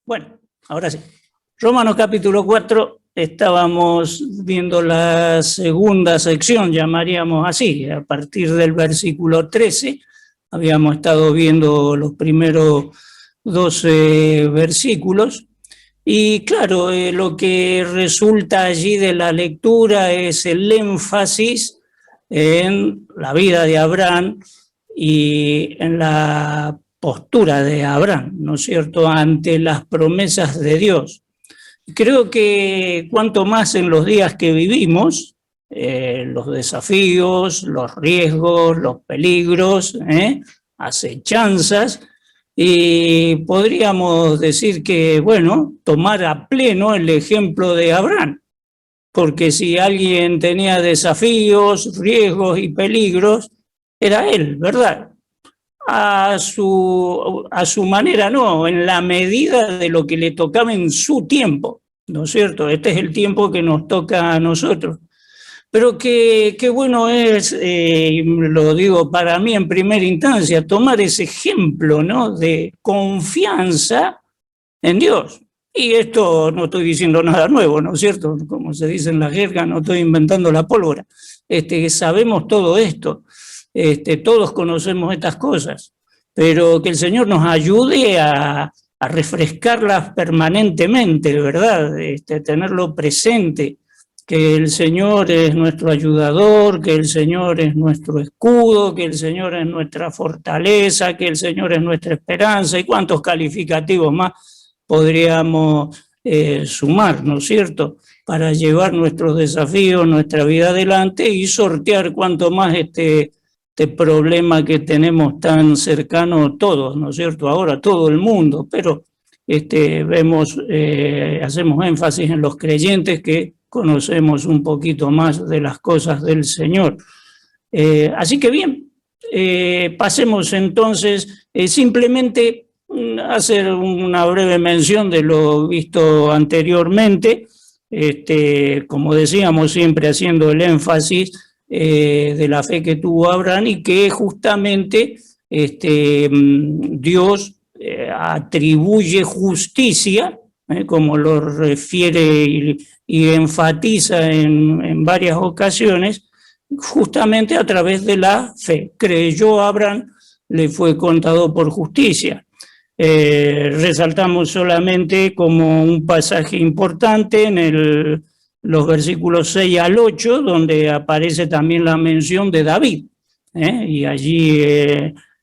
Bueno, ahora sí. Romanos capítulo 4, estábamos viendo la segunda sección, llamaríamos así, a partir del versículo 13. Habíamos estado viendo los primeros 12 versículos. Y claro, lo que resulta allí de la lectura es el énfasis en la vida de Abraham y en la postura de Abraham, ¿no es cierto?, ante las promesas de Dios. Creo que cuanto más en los días que vivimos, los desafíos, los riesgos, los peligros, acechanzas, y podríamos decir que, bueno, tomar a pleno el ejemplo de Abraham, porque si alguien tenía desafíos, riesgos y peligros, era él, ¿verdad? A su manera, no, en la medida de lo que le tocaba en su tiempo, ¿no es cierto? Este es el tiempo que nos toca a nosotros. Pero qué bueno es, lo digo para mí en primera instancia, tomar ese ejemplo, ¿no?, de confianza en Dios. Y esto no estoy diciendo nada nuevo, ¿no es cierto? Como se dice en la jerga, no estoy inventando la pólvora. Sabemos todo esto, todos conocemos estas cosas, pero que el Señor nos ayude a refrescarlas permanentemente, ¿verdad? Tenerlo presente, que el Señor es nuestro ayudador, que el Señor es nuestro escudo, que el Señor es nuestra fortaleza, que el Señor es nuestra esperanza, y cuántos calificativos más podríamos sumar, ¿no es cierto?, para llevar nuestros desafíos, nuestra vida adelante y sortear cuanto más este problema que tenemos tan cercano todos, ¿no es cierto?, ahora todo el mundo, pero vemos, hacemos énfasis en los creyentes que conocemos un poquito más de las cosas del Señor. Así que bien, pasemos entonces simplemente hacer una breve mención de lo visto anteriormente, como decíamos, siempre haciendo el énfasis de la fe que tuvo Abraham y que justamente Dios atribuye justicia, como lo refiere y enfatiza en varias ocasiones, justamente a través de la fe. Creyó Abraham, le fue contado por justicia. Resaltamos solamente como un pasaje importante en los versículos 6 al 8, donde aparece también la mención de David. Y allí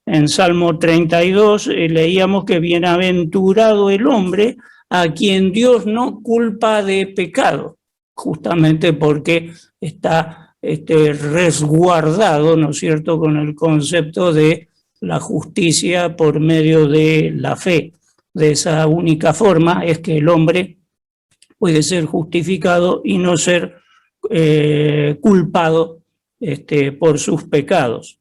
en Salmo 32 leíamos que bienaventurado el hombre a quien Dios no culpa de pecado, justamente porque está resguardado, ¿no es cierto?, con el concepto de la justicia por medio de la fe. De esa única forma es que el hombre puede ser justificado y no ser culpado por sus pecados.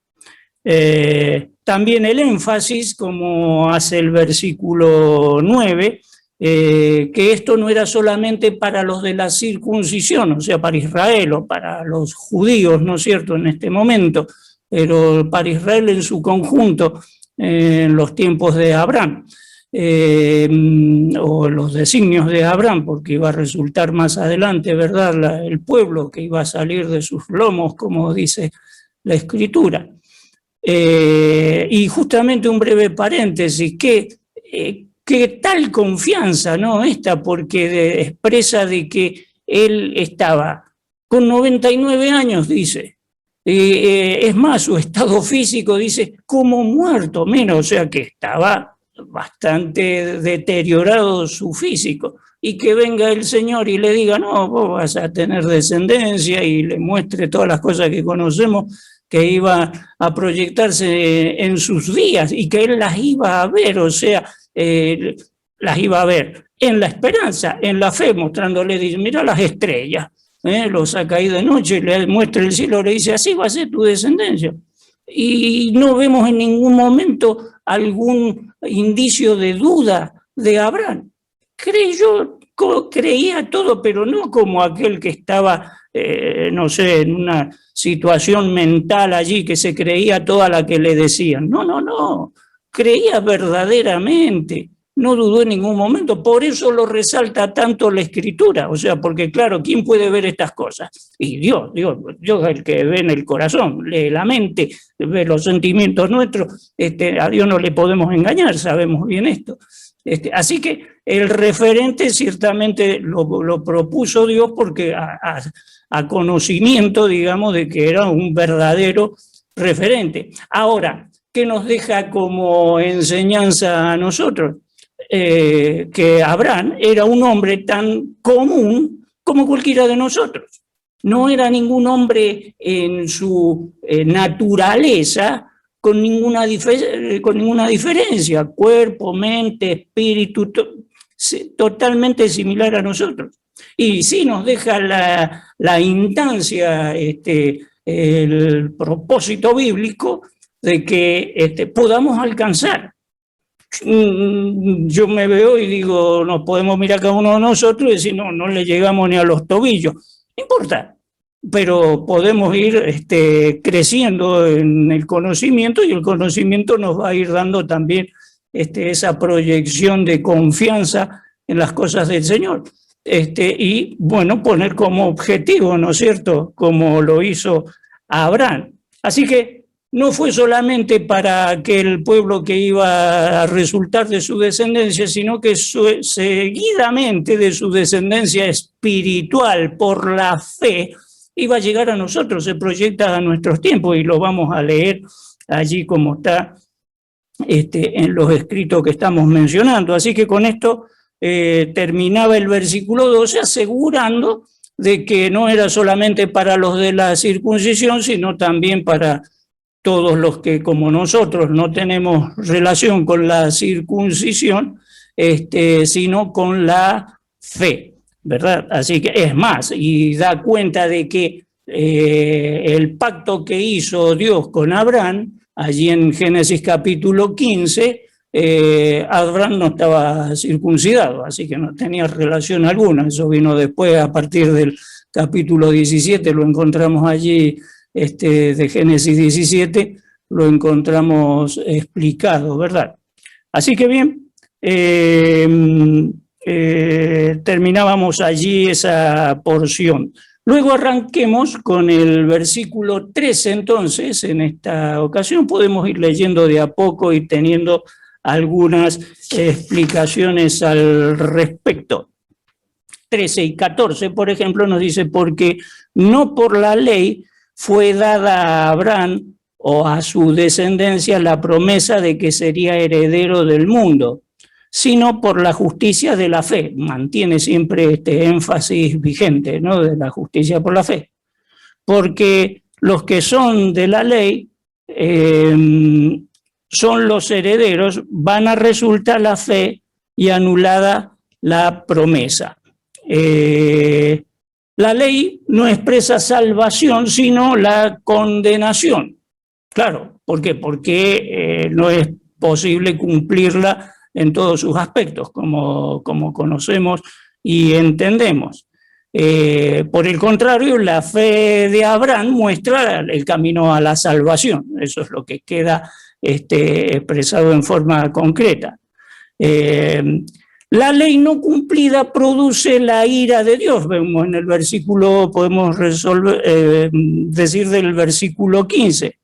También el énfasis, como hace el versículo 9, que esto no era solamente para los de la circuncisión, o sea, para Israel o para los judíos, ¿no es cierto?, en este momento, pero para Israel en su conjunto, en los tiempos de Abraham, o los designios de Abraham, porque iba a resultar más adelante, ¿verdad?, el pueblo que iba a salir de sus lomos, como dice la Escritura. Y justamente un breve paréntesis, que tal confianza, ¿no?, esta, porque expresa de que él estaba con 99 años, dice. Es más, su estado físico, dice, como muerto, menos, o sea que estaba bastante deteriorado su físico, y que venga el Señor y le diga, no, vos vas a tener descendencia, y le muestre todas las cosas que conocemos que iba a proyectarse en sus días, y que él las iba a ver, o sea, las iba a ver en la esperanza, en la fe, mostrándole, dice, mira las estrellas, lo saca ahí de noche, le muestra el cielo, le dice, así va a ser tu descendencia. Y no vemos en ningún momento algún indicio de duda de Abraham. Creía todo, pero no como aquel que estaba, no sé, en una situación mental allí, que se creía toda la que le decían. No, creía verdaderamente no dudó en ningún momento, por eso lo resalta tanto la Escritura, o sea, porque claro, ¿quién puede ver estas cosas? Y Dios es el que ve en el corazón, lee la mente, ve los sentimientos nuestros, a Dios no le podemos engañar, sabemos bien esto. Así que el referente ciertamente lo propuso Dios porque a conocimiento, digamos, de que era un verdadero referente. Ahora, ¿qué nos deja como enseñanza a nosotros? Que Abraham era un hombre tan común como cualquiera de nosotros. No era ningún hombre en su naturaleza con ninguna diferencia, cuerpo, mente, espíritu, totalmente similar a nosotros. Y sí nos deja la instancia, el propósito bíblico de que podamos alcanzar. Yo me veo y digo, nos podemos mirar cada uno de nosotros y decir, no le llegamos ni a los tobillos. No importa, pero podemos ir creciendo en el conocimiento y el conocimiento nos va a ir dando también esa proyección de confianza en las cosas del Señor. Y bueno, poner como objetivo, ¿no es cierto?, como lo hizo Abraham. Así que no fue solamente para aquel pueblo que iba a resultar de su descendencia, sino que seguidamente de su descendencia espiritual por la fe iba a llegar a nosotros, se proyecta a nuestros tiempos y lo vamos a leer allí como está en los escritos que estamos mencionando. Así que con esto terminaba el versículo 12 asegurando de que no era solamente para los de la circuncisión, sino también para todos los que como nosotros no tenemos relación con la circuncisión, sino con la fe, ¿verdad? Así que es más, y da cuenta de que el pacto que hizo Dios con Abraham, allí en Génesis capítulo 15, Abraham no estaba circuncidado, así que no tenía relación alguna. Eso vino después, a partir del capítulo 17, lo encontramos allí, de Génesis 17, lo encontramos explicado, ¿verdad? Así que bien, terminábamos allí esa porción. Luego arranquemos con el versículo 13, entonces, en esta ocasión podemos ir leyendo de a poco y teniendo algunas explicaciones al respecto. 13 y 14, por ejemplo, nos dice, porque no por la ley fue dada a Abraham o a su descendencia la promesa de que sería heredero del mundo, sino por la justicia de la fe. Mantiene siempre este énfasis vigente, ¿no?, de la justicia por la fe. Porque los que son de la ley son los herederos, van a resultar la fe y anulada la promesa. La ley no expresa salvación, sino la condenación. Claro, ¿por qué? Porque no es posible cumplirla en todos sus aspectos, como conocemos y entendemos. Por el contrario, la fe de Abraham muestra el camino a la salvación. Eso es lo que queda expresado en forma concreta. La ley no cumplida produce la ira de Dios. Vemos en el versículo, podemos decir del versículo 15.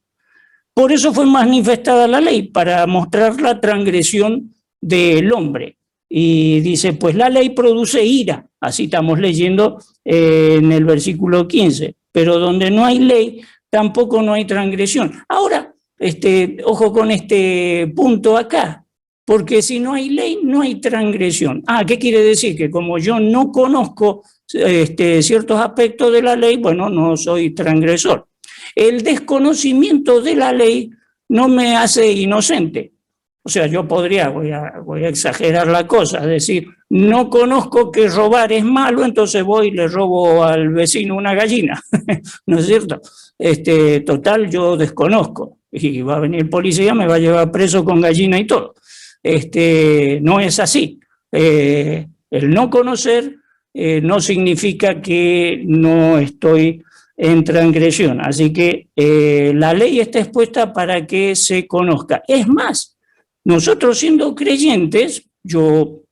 Por eso fue manifestada la ley, para mostrar la transgresión del hombre. Y dice, pues la ley produce ira. Así estamos leyendo en el versículo 15. Pero donde no hay ley, tampoco no hay transgresión. Ahora, ojo con este punto acá. Porque si no hay ley, no hay transgresión. ¿Qué quiere decir? Que como yo no conozco ciertos aspectos de la ley, bueno, no soy transgresor. El desconocimiento de la ley no me hace inocente. O sea, yo podría, voy a exagerar la cosa, decir, no conozco que robar es malo, entonces voy y le robo al vecino una gallina, ¿no es cierto? Total, yo desconozco, y va a venir el policía, me va a llevar preso con gallina y todo. No es así. El no conocer no significa que no estoy en transgresión. Así que la ley está expuesta para que se conozca. Es más, nosotros siendo creyentes yo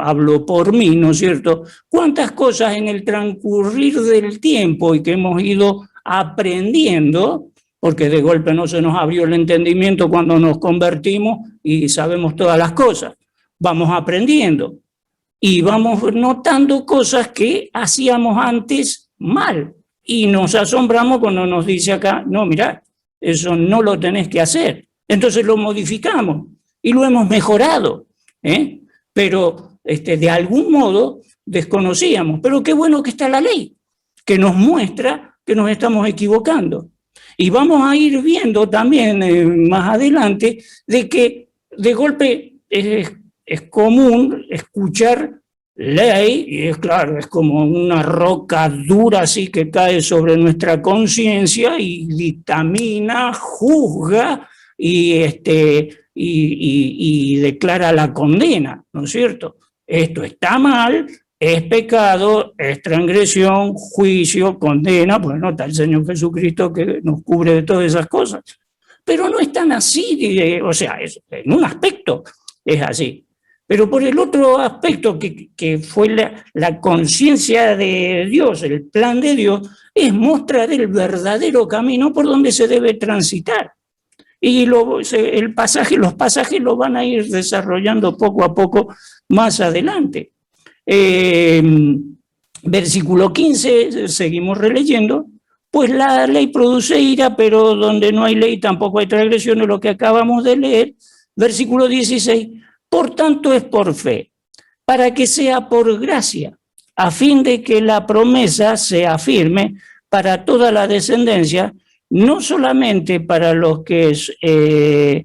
hablo por mí, ¿no es cierto? ¿Cuántas cosas en el transcurrir del tiempo y que hemos ido aprendiendo, porque de golpe no se nos abrió el entendimiento cuando nos convertimos y sabemos todas las cosas? Vamos aprendiendo y vamos notando cosas que hacíamos antes mal y nos asombramos cuando nos dice acá, no, mirá, eso no lo tenés que hacer. Entonces lo modificamos y lo hemos mejorado, ¿eh? Pero de algún modo desconocíamos. Pero qué bueno que está la ley, que nos muestra que nos estamos equivocando. Y vamos a ir viendo también más adelante de que de golpe es común escuchar ley, y es claro, es como una roca dura así que cae sobre nuestra conciencia y dictamina, juzga y declara la condena, ¿no es cierto? Esto está mal, es pecado, es transgresión, juicio, condena. Bueno, está el Señor Jesucristo que nos cubre de todas esas cosas. Pero no es tan así, o sea, en un aspecto es así. Pero por el otro aspecto, que fue la conciencia de Dios, el plan de Dios, es mostrar el verdadero camino por donde se debe transitar. Y los pasajes lo van a ir desarrollando poco a poco más adelante. Versículo 15, seguimos releyendo. Pues la ley produce ira, pero donde no hay ley tampoco hay transgresión, es lo que acabamos de leer. Versículo 16, por tanto es por fe, para que sea por gracia, a fin de que la promesa sea firme para toda la descendencia, no solamente para lo que es de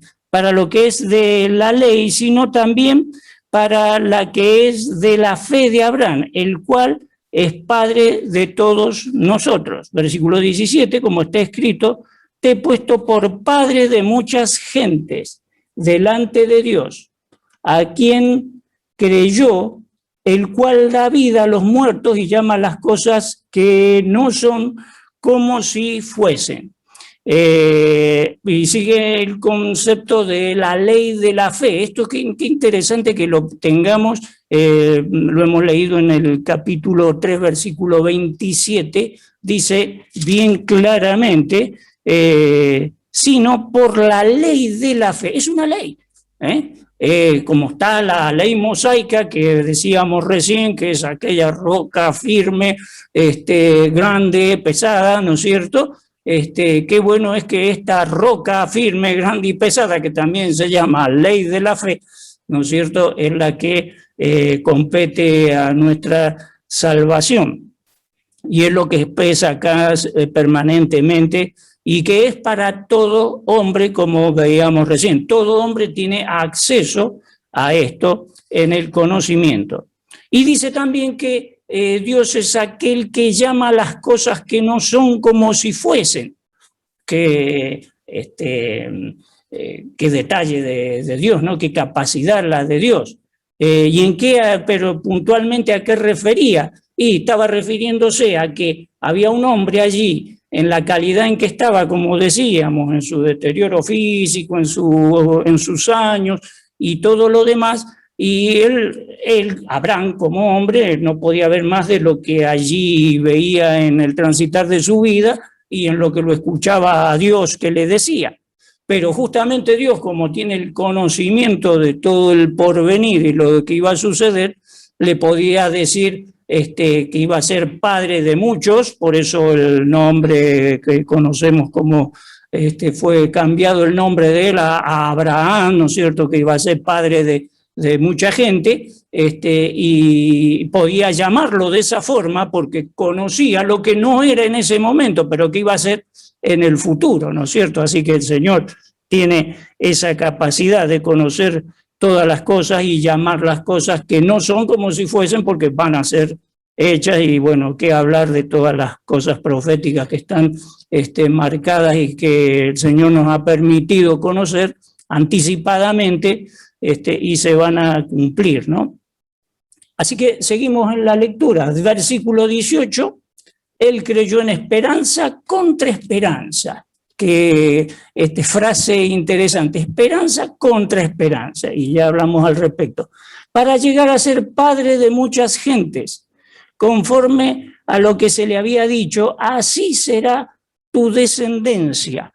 la ley, sino también para la que es de la fe de Abraham, el cual es padre de todos nosotros. Versículo 17, como está escrito, te he puesto por padre de muchas gentes delante de Dios, a quien creyó, el cual da vida a los muertos y llama las cosas que no son como si fuesen. Y sigue el concepto de la ley de la fe. Esto qué interesante que lo tengamos, lo hemos leído en el capítulo 3, versículo 27, dice bien claramente, sino por la ley de la fe. Es una ley, como está la ley mosaica que decíamos recién, que es aquella roca firme, grande, pesada, ¿no es cierto? Qué bueno es que esta roca firme, grande y pesada, que también se llama ley de la fe, ¿no es cierto?, es la que compete a nuestra salvación. Y es lo que expresa acá permanentemente, y que es para todo hombre, como veíamos recién. Todo hombre tiene acceso a esto en el conocimiento. Y dice también que Dios es aquel que llama las cosas que no son como si fuesen. Qué detalle de Dios, ¿no? Qué capacidad la de Dios. ¿Y en qué, pero puntualmente a qué refería? Y estaba refiriéndose a que había un hombre allí, en la calidad en que estaba, como decíamos, en su deterioro físico, en sus años y todo lo demás, y él, Abraham, como hombre, no podía ver más de lo que allí veía en el transitar de su vida y en lo que lo escuchaba a Dios que le decía. Pero justamente Dios, como tiene el conocimiento de todo el porvenir y lo que iba a suceder, le podía decir que iba a ser padre de muchos, por eso el nombre que conocemos como fue cambiado el nombre de él a Abraham, ¿no es cierto?, que iba a ser padre de mucha gente, y podía llamarlo de esa forma porque conocía lo que no era en ese momento, pero que iba a ser en el futuro, ¿no es cierto? Así que el Señor tiene esa capacidad de conocer todas las cosas y llamar las cosas que no son como si fuesen, porque van a ser hechas. Y bueno, qué hablar de todas las cosas proféticas que están marcadas y que el Señor nos ha permitido conocer anticipadamente, y se van a cumplir, ¿no? Así que seguimos en la lectura. Versículo 18, él creyó en esperanza contra esperanza. Que frase interesante, esperanza contra esperanza, y ya hablamos al respecto. para llegar a ser padre de muchas gentes, conforme a lo que se le había dicho, así será tu descendencia.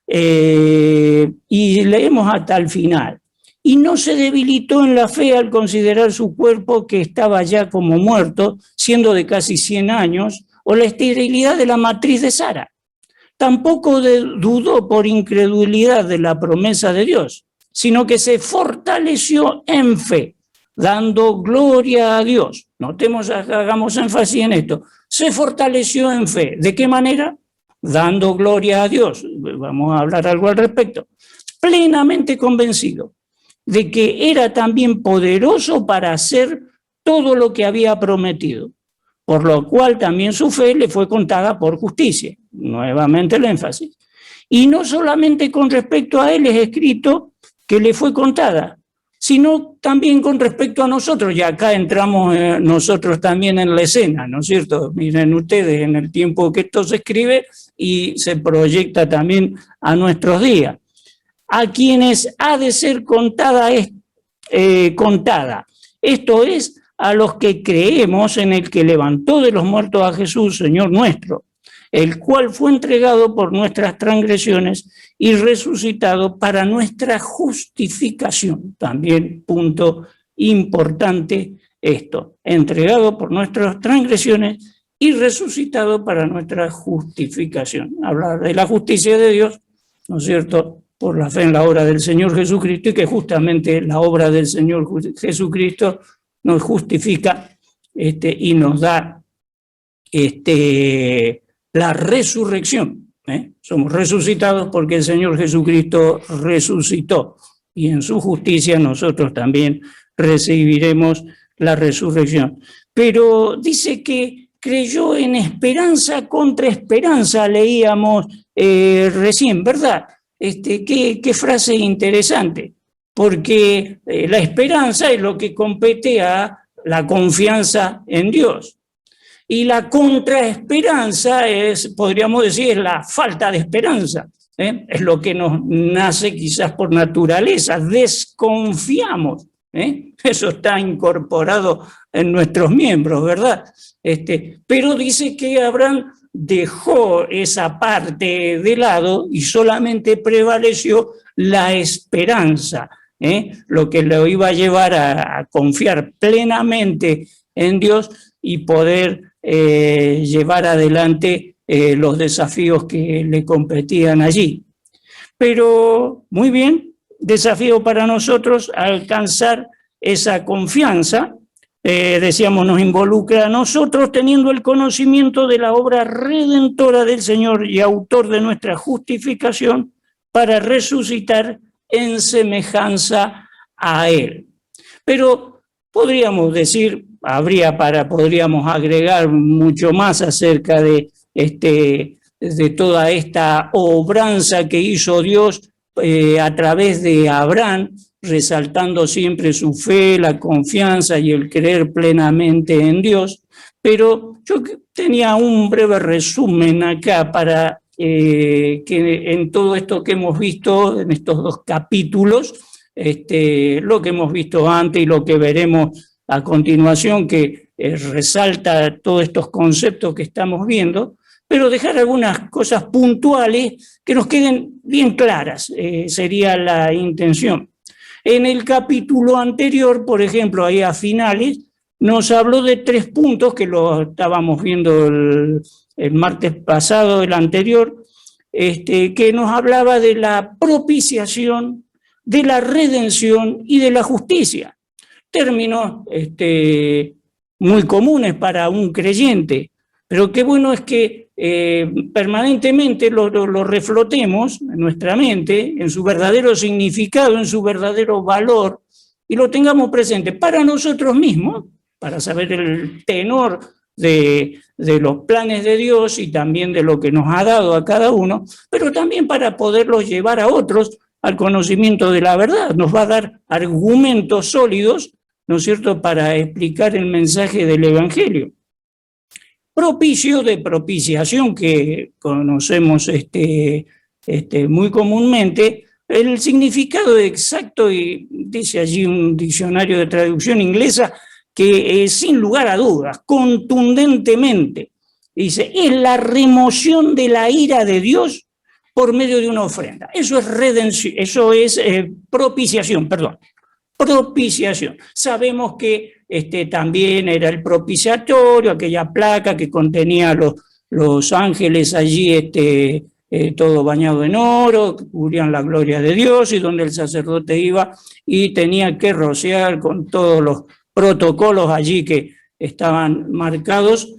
Y leemos hasta el final. Y no se debilitó en la fe al considerar su cuerpo, que estaba ya como muerto, siendo de casi 100 años, o la esterilidad de la matriz de Sara. Tampoco dudó por incredulidad de la promesa de Dios, sino que se fortaleció en fe, dando gloria a Dios. Notemos, hagamos énfasis en esto. Se fortaleció en fe. ¿De qué manera? Dando gloria a Dios. Vamos a hablar algo al respecto. Plenamente convencido de que era también poderoso para hacer todo lo que había prometido, por lo cual también su fe le fue contada por justicia. Nuevamente el énfasis. Y no solamente con respecto a él es escrito que le fue contada, sino también con respecto a nosotros, y acá entramos nosotros también en la escena, ¿no es cierto? Miren ustedes, en el tiempo que esto se escribe y se proyecta también a nuestros días. A quienes ha de ser contada, contada. Esto es, a los que creemos en el que levantó de los muertos a Jesús, Señor nuestro, el cual fue entregado por nuestras transgresiones y resucitado para nuestra justificación. También punto importante esto, entregado por nuestras transgresiones y resucitado para nuestra justificación. Hablar de la justicia de Dios, ¿no es cierto?, por la fe en la obra del Señor Jesucristo, y que justamente la obra del Señor Jesucristo nos justifica y nos da la resurrección. Somos resucitados porque el Señor Jesucristo resucitó, y en su justicia nosotros también recibiremos la resurrección. Pero dice que creyó en esperanza contra esperanza, leíamos recién, ¿verdad? Qué frase interesante, porque la esperanza es lo que compete a la confianza en Dios. Y la contraesperanza es, podríamos decir, es la falta de esperanza. Es lo que nos nace quizás por naturaleza, desconfiamos. Eso está incorporado en nuestros miembros, ¿verdad? Pero dice que Abraham dejó esa parte de lado y solamente prevaleció la esperanza, lo que lo iba a llevar a confiar plenamente en Dios y poder llevar adelante los desafíos que le competían allí. Pero muy bien, desafío para nosotros alcanzar esa confianza. Decíamos, nos involucra a nosotros teniendo el conocimiento de la obra redentora del Señor y autor de nuestra justificación para resucitar en semejanza a Él. Pero podríamos decir, podríamos agregar mucho más acerca de toda esta obranza que hizo Dios a través de Abraham, resaltando siempre su fe, la confianza y el creer plenamente en Dios. Pero yo tenía un breve resumen acá para que en todo esto que hemos visto, en estos dos capítulos, lo que hemos visto antes y lo que veremos a continuación, que resalta todos estos conceptos que estamos viendo, pero dejar algunas cosas puntuales que nos queden bien claras, sería la intención. En el capítulo anterior, por ejemplo, ahí a finales, nos habló de 3 puntos que lo estábamos viendo el martes pasado, el anterior, que nos hablaba de la propiciación, de la redención y de la justicia. Términos muy comunes para un creyente, pero qué bueno es que permanentemente lo reflotemos en nuestra mente, en su verdadero significado, en su verdadero valor, y lo tengamos presente para nosotros mismos, para saber el tenor de los planes de Dios y también de lo que nos ha dado a cada uno, pero también para poderlos llevar a otros al conocimiento de la verdad. Nos va a dar argumentos sólidos, ¿no es cierto?, para explicar el mensaje del Evangelio. Propicio, de propiciación, que conocemos muy comúnmente, el significado exacto, y dice allí un diccionario de traducción inglesa, que sin lugar a dudas, contundentemente, dice, es la remoción de la ira de Dios por medio de una ofrenda. Eso es redención, eso es propiciación, perdón. Propiciación. Sabemos que también era el propiciatorio, aquella placa que contenía los ángeles allí, todo bañado en oro, que cubrían la gloria de Dios, y donde el sacerdote iba y tenía que rociar con todos los protocolos allí que estaban marcados,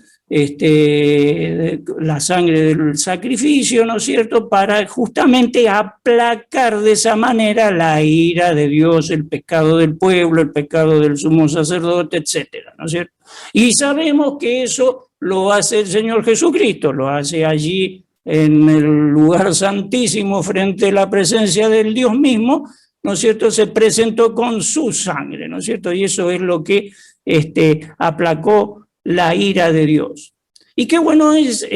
la sangre del sacrificio, ¿no es cierto?, para justamente aplacar de esa manera la ira de Dios, el pecado del pueblo, el pecado del sumo sacerdote, etcétera, ¿no es cierto? Y sabemos que eso lo hace el Señor Jesucristo, lo hace allí en el lugar santísimo frente a la presencia del Dios mismo, ¿no es cierto?, se presentó con su sangre, ¿no es cierto? Y eso es lo que aplacó la ira de Dios. Y qué bueno es,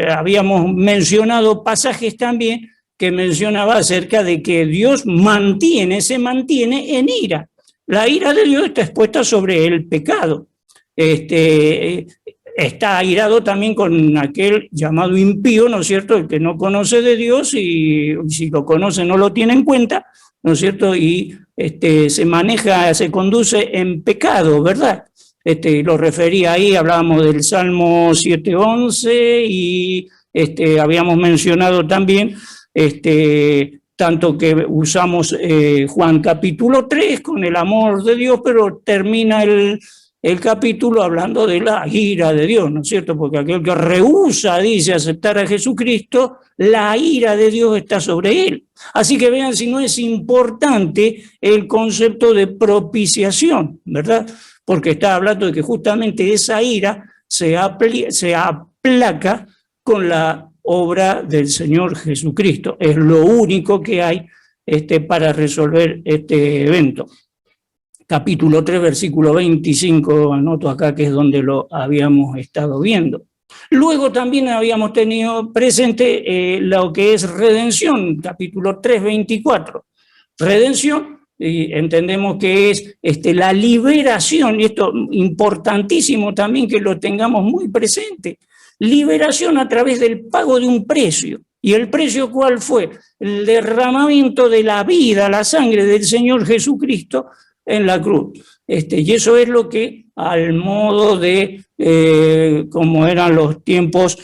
habíamos mencionado pasajes también que mencionaba acerca de que Dios se mantiene en ira. La ira de Dios está expuesta sobre el pecado. Está airado también con aquel llamado impío, ¿no es cierto?, el que no conoce de Dios, y si lo conoce no lo tiene en cuenta, ¿no es cierto?, y se conduce en pecado, ¿verdad? Lo refería ahí, hablábamos del Salmo 7:11, y habíamos mencionado también, tanto que usamos Juan capítulo 3 con el amor de Dios, pero termina el capítulo hablando de la ira de Dios, ¿no es cierto? Porque aquel que rehúsa, dice, aceptar a Jesucristo, la ira de Dios está sobre él. Así que vean si no es importante el concepto de propiciación, ¿verdad? Porque está hablando de que justamente esa ira se aplaca con la obra del Señor Jesucristo. Es lo único que hay para resolver este evento. Capítulo 3, versículo 25, anoto acá que es donde lo habíamos estado viendo. Luego también habíamos tenido presente lo que es redención, capítulo 3, 24. Redención, y entendemos que es la liberación, y esto importantísimo también que lo tengamos muy presente, liberación a través del pago de un precio. ¿Y el precio cuál fue? El derramamiento de la vida, la sangre del Señor Jesucristo en la cruz. Y eso es lo que, al modo de como eran los tiempos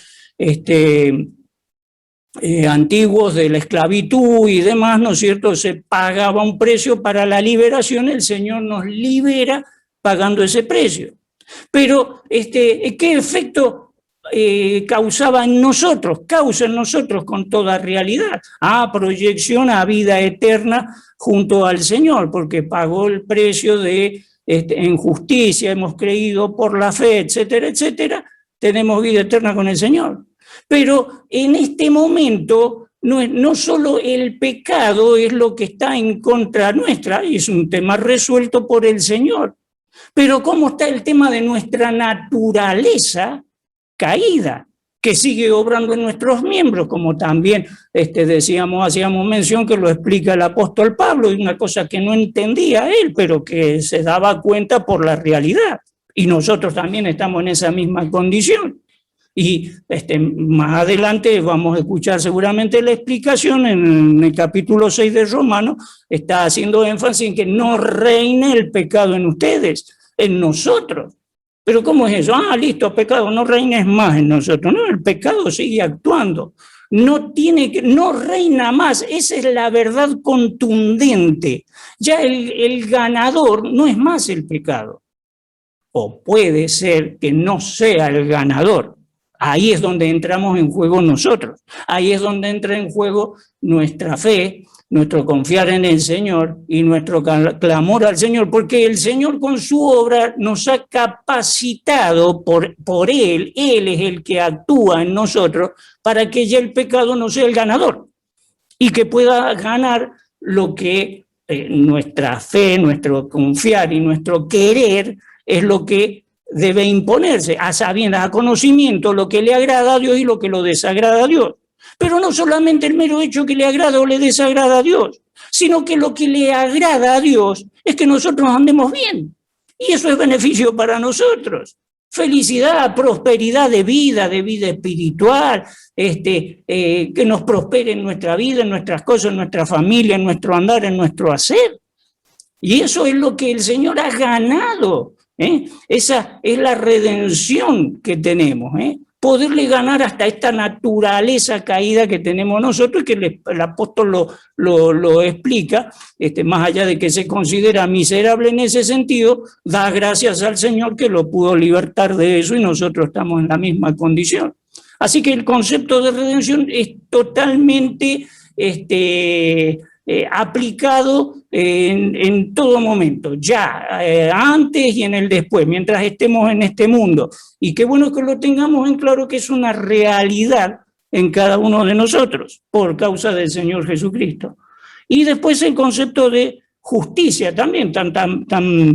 antiguos de la esclavitud y demás, ¿no es cierto?, se pagaba un precio para la liberación. El Señor nos libera pagando ese precio. Pero, ¿qué efecto causa en nosotros con toda realidad? Proyección a vida eterna junto al Señor, porque pagó el precio de en justicia, hemos creído por la fe, etcétera, etcétera, tenemos vida eterna con el Señor. Pero en este momento no solo el pecado es lo que está en contra nuestra, y es un tema resuelto por el Señor, pero cómo está el tema de nuestra naturaleza caída, que sigue obrando en nuestros miembros, como también hacíamos mención que lo explica el apóstol Pablo, y una cosa que no entendía él, pero que se daba cuenta por la realidad. Y nosotros también estamos en esa misma condición. Y más adelante vamos a escuchar seguramente la explicación en el capítulo 6 de Romanos, está haciendo énfasis en que no reine el pecado en ustedes, en nosotros. Pero ¿cómo es eso? Listo, pecado, no reines más en nosotros. No, el pecado sigue actuando. No reina más. Esa es la verdad contundente. Ya el ganador no es más el pecado. O puede ser que no sea el ganador. Ahí es donde entramos en juego nosotros. Ahí es donde entra en juego nuestra fe, nuestro confiar en el Señor y nuestro clamor al Señor, porque el Señor con su obra nos ha capacitado por Él. Él es el que actúa en nosotros para que ya el pecado no sea el ganador y que pueda ganar lo que nuestra fe, nuestro confiar y nuestro querer es lo que debe imponerse, a sabiendas, a conocimiento, lo que le agrada a Dios y lo que lo desagrada a Dios. Pero no solamente el mero hecho que le agrada o le desagrada a Dios, sino que lo que le agrada a Dios es que nosotros andemos bien. Y eso es beneficio para nosotros. Felicidad, prosperidad de vida espiritual, que nos prospere en nuestra vida, en nuestras cosas, en nuestra familia, en nuestro andar, en nuestro hacer. Y eso es lo que el Señor ha ganado. Esa es la redención que tenemos. Poderle ganar hasta esta naturaleza caída que tenemos nosotros, y que el apóstol lo explica, más allá de que se considera miserable en ese sentido, da gracias al Señor que lo pudo libertar de eso y nosotros estamos en la misma condición. Así que el concepto de redención es totalmente aplicado en todo momento, ya antes y en el después, mientras estemos en este mundo. Y qué bueno que lo tengamos en claro, que es una realidad en cada uno de nosotros, por causa del Señor Jesucristo. Y después el concepto de justicia, también tan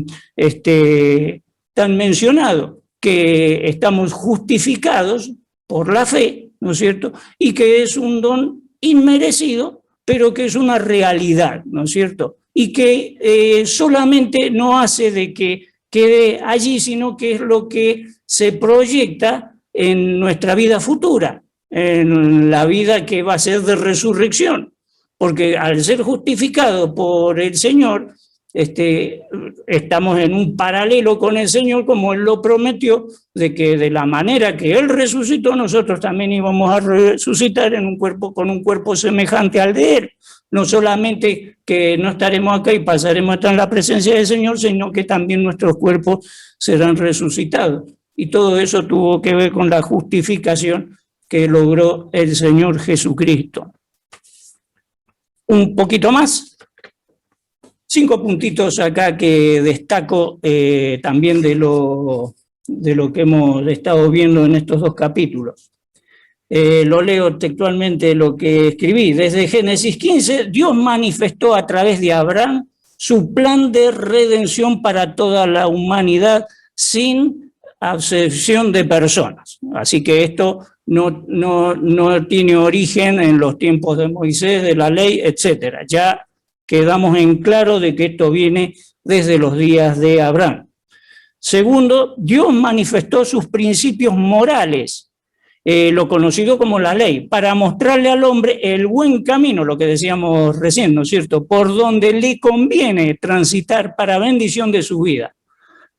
mencionado, que estamos justificados por la fe, ¿no es cierto? Y que es un don inmerecido, pero que es una realidad, ¿no es cierto? Y que solamente no hace de que quede allí, sino que es lo que se proyecta en nuestra vida futura, en la vida que va a ser de resurrección. Porque al ser justificado por el Señor, estamos en un paralelo con el Señor, como Él lo prometió, de que de la manera que Él resucitó, nosotros también íbamos a resucitar con un cuerpo semejante al de Él. No solamente que no estaremos acá y pasaremos a estar en la presencia del Señor, sino que también nuestros cuerpos serán resucitados. Y todo eso tuvo que ver con la justificación que logró el Señor Jesucristo. Un poquito más. 5 puntitos acá que destaco también de lo que hemos estado viendo en estos 2 capítulos. Lo leo textualmente lo que escribí. Desde Génesis 15, Dios manifestó a través de Abraham su plan de redención para toda la humanidad sin acepción de personas. Así que esto no tiene origen en los tiempos de Moisés, de la ley, etc. Ya quedamos en claro de que esto viene desde los días de Abraham. Segundo, Dios manifestó sus principios morales, lo conocido como la ley, para mostrarle al hombre el buen camino, lo que decíamos recién, ¿no es cierto?, por donde le conviene transitar para bendición de su vida.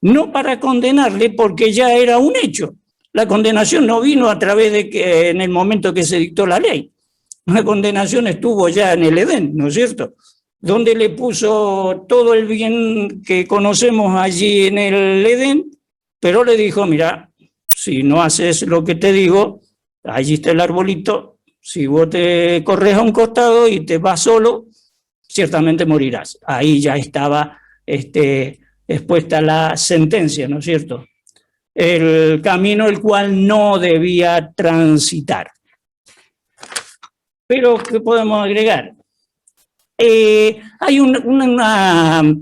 No para condenarle, porque ya era un hecho. La condenación no vino a través de que en el momento que se dictó la ley. La condenación estuvo ya en el Edén, ¿no es cierto?, donde le puso todo el bien que conocemos allí en el Edén, pero le dijo, mira, si no haces lo que te digo, allí está el arbolito, si vos te corres a un costado y te vas solo, ciertamente morirás. Ahí ya estaba expuesta la sentencia, ¿no es cierto? El camino el cual no debía transitar. Pero, ¿qué podemos agregar? Hay una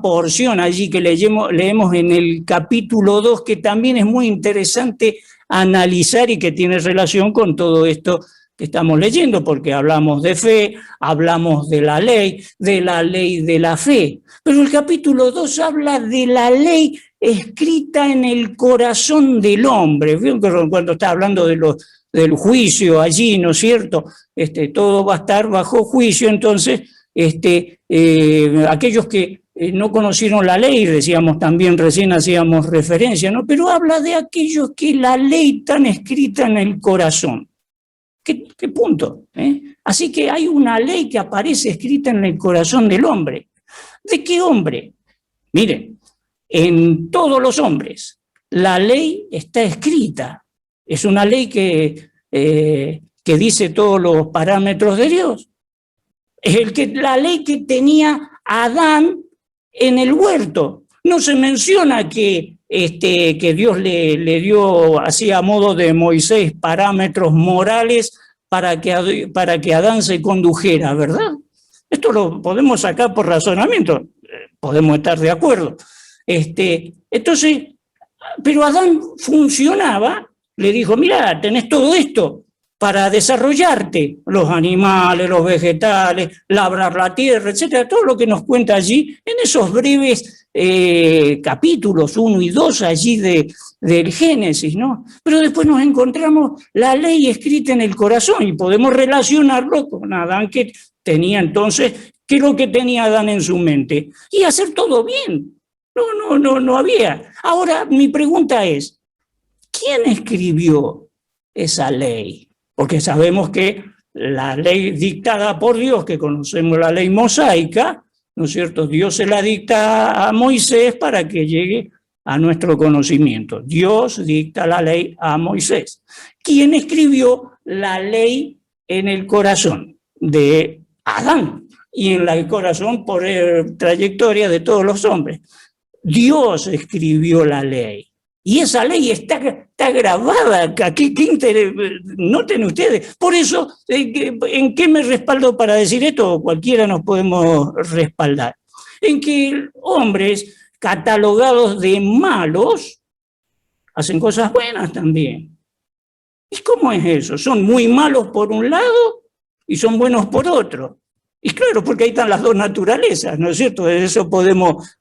porción allí que leemos en el capítulo 2 que también es muy interesante analizar y que tiene relación con todo esto que estamos leyendo, porque hablamos de fe, hablamos de la ley de la fe, pero el capítulo 2 habla de la ley escrita en el corazón del hombre. Cuando está hablando del juicio allí, ¿no es cierto? Todo va a estar bajo juicio, entonces aquellos que no conocieron la ley, decíamos también, recién hacíamos referencia, ¿no? Pero habla de aquellos que la ley está escrita en el corazón. ¿Qué punto? Así que hay una ley que aparece escrita en el corazón del hombre. ¿De qué hombre? Miren, en todos los hombres la ley está escrita. Es una ley que dice todos los parámetros de Dios. Es la ley que tenía Adán en el huerto. No se menciona que Dios le dio así a modo de Moisés parámetros morales para que Adán se condujera, ¿verdad? Esto lo podemos sacar por razonamiento, podemos estar de acuerdo. Entonces, pero Adán funcionaba. Le dijo, mira, tenés todo esto, para desarrollarte, los animales, los vegetales, labrar la tierra, etcétera, todo lo que nos cuenta allí en esos breves capítulos 1 y 2 allí del Génesis, ¿no? Pero después nos encontramos la ley escrita en el corazón y podemos relacionarlo con Adán, que tenía entonces, ¿qué es lo que tenía Adán en su mente? Y hacer todo bien. No había. Ahora, mi pregunta es, ¿quién escribió esa ley? Porque sabemos que la ley dictada por Dios, que conocemos la ley mosaica, ¿no es cierto? Dios se la dicta a Moisés para que llegue a nuestro conocimiento. Dios dicta la ley a Moisés. ¿Quién escribió la ley en el corazón de Adán y en el corazón por trayectoria de todos los hombres? Dios escribió la ley. Y esa ley está grabada acá. ¿Qué interés? Noten ustedes. Por eso, ¿en qué me respaldo para decir esto? Cualquiera nos podemos respaldar. En que hombres catalogados de malos hacen cosas buenas también. ¿Y cómo es eso? Son muy malos por un lado y son buenos por otro. Y claro, porque ahí están las dos naturalezas, ¿no es cierto? De eso podemos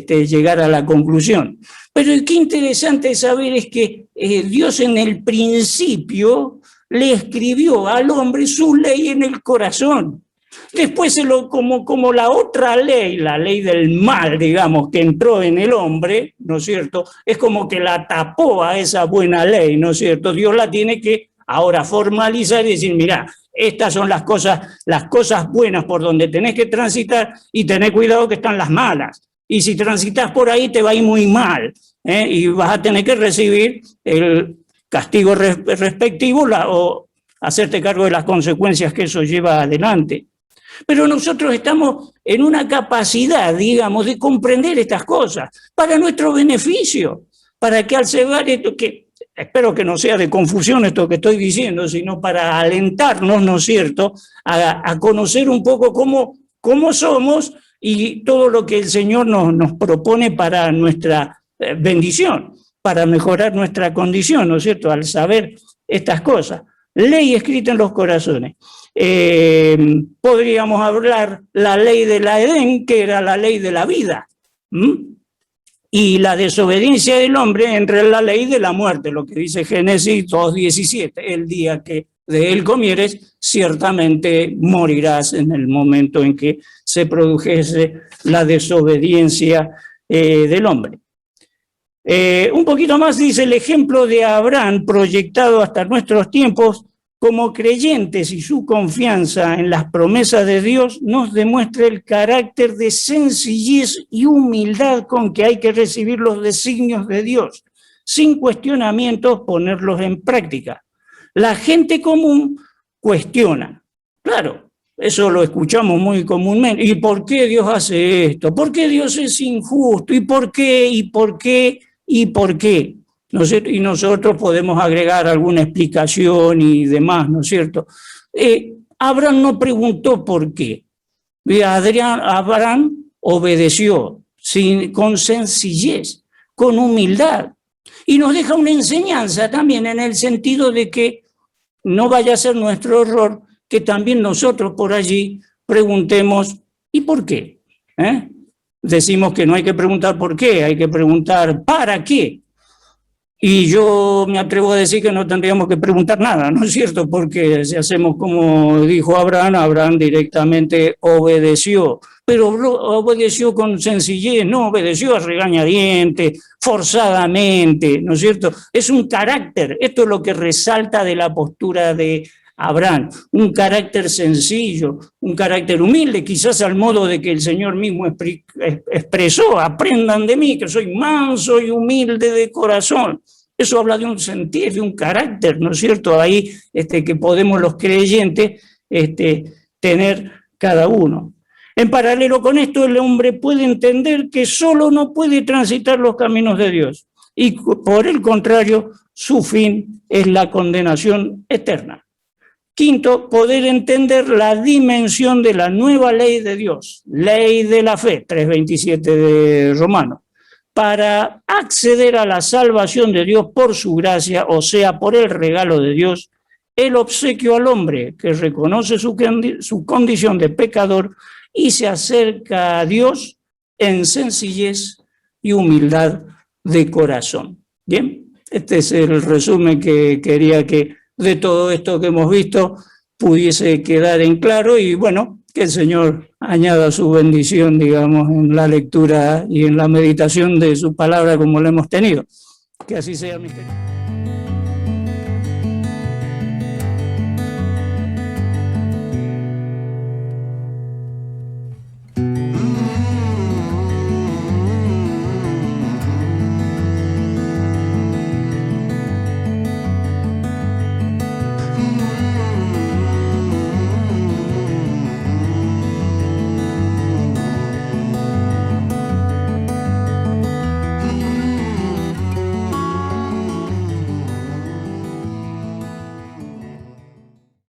llegar a la conclusión. Pero qué interesante saber es que Dios en el principio le escribió al hombre su ley en el corazón. Después, como la otra ley, la ley del mal, digamos, que entró en el hombre, ¿no es cierto? Es como que la tapó a esa buena ley, ¿no es cierto? Dios la tiene que ahora formalizar y decir, mirá, estas son las cosas buenas por donde tenés que transitar y tenés cuidado que están las malas. Y si transitas por ahí te va a ir muy mal, y vas a tener que recibir el castigo respectivo o hacerte cargo de las consecuencias que eso lleva adelante. Pero nosotros estamos en una capacidad, digamos, de comprender estas cosas para nuestro beneficio, para que al cebar esto, que espero que no sea de confusión esto que estoy diciendo, sino para alentarnos, ¿no es cierto?, a conocer un poco cómo somos y todo lo que el Señor nos propone para nuestra bendición, para mejorar nuestra condición, ¿no es cierto?, al saber estas cosas. Ley escrita en los corazones. Podríamos hablar la ley de la Edén, que era la ley de la vida. Y la desobediencia del hombre entra en la ley de la muerte, lo que dice Génesis 2:17, el día que de él comieres, ciertamente morirás en el momento en que se produjese la desobediencia del hombre. Un poquito más dice el ejemplo de Abraham proyectado hasta nuestros tiempos como creyentes y su confianza en las promesas de Dios nos demuestra el carácter de sencillez y humildad con que hay que recibir los designios de Dios, sin cuestionamientos ponerlos en práctica. La gente común cuestiona. Claro, eso lo escuchamos muy comúnmente. ¿Y por qué Dios hace esto? ¿Por qué Dios es injusto? ¿Y por qué? ¿Y por qué? ¿Y por qué? ¿No es cierto? Y nosotros podemos agregar alguna explicación y demás, ¿no es cierto? Abraham no preguntó por qué. Abraham obedeció con sencillez, con humildad. Y nos deja una enseñanza también en el sentido de que no vaya a ser nuestro error que también nosotros por allí preguntemos ¿y por qué? Decimos que no hay que preguntar por qué, hay que preguntar ¿para qué? Y yo me atrevo a decir que no tendríamos que preguntar nada, ¿no es cierto? Porque si hacemos como dijo Abraham, Abraham directamente obedeció, pero obedeció con sencillez, no obedeció a regañadientes, forzadamente, ¿no es cierto? Es un carácter, esto es lo que resalta de la postura de Abraham, un carácter sencillo, un carácter humilde, quizás al modo de que el Señor mismo expresó, aprendan de mí, que soy manso y humilde de corazón. Eso habla de un sentir, de un carácter, ¿no es cierto? Ahí que podemos los creyentes tener cada uno. En paralelo con esto, el hombre puede entender que solo no puede transitar los caminos de Dios y por el contrario, su fin es la condenación eterna. Quinto, poder entender la dimensión de la nueva ley de Dios, ley de la fe, 3:27 de Romanos, para acceder a la salvación de Dios por su gracia, o sea, por el regalo de Dios el obsequio al hombre que reconoce su condición de pecador y se acerca a Dios en sencillez y humildad de corazón. Bien, este es el resumen que quería que de todo esto que hemos visto pudiese quedar en claro, y bueno, que el Señor añada su bendición, digamos, en la lectura y en la meditación de su palabra como lo hemos tenido. Que así sea, mi querido.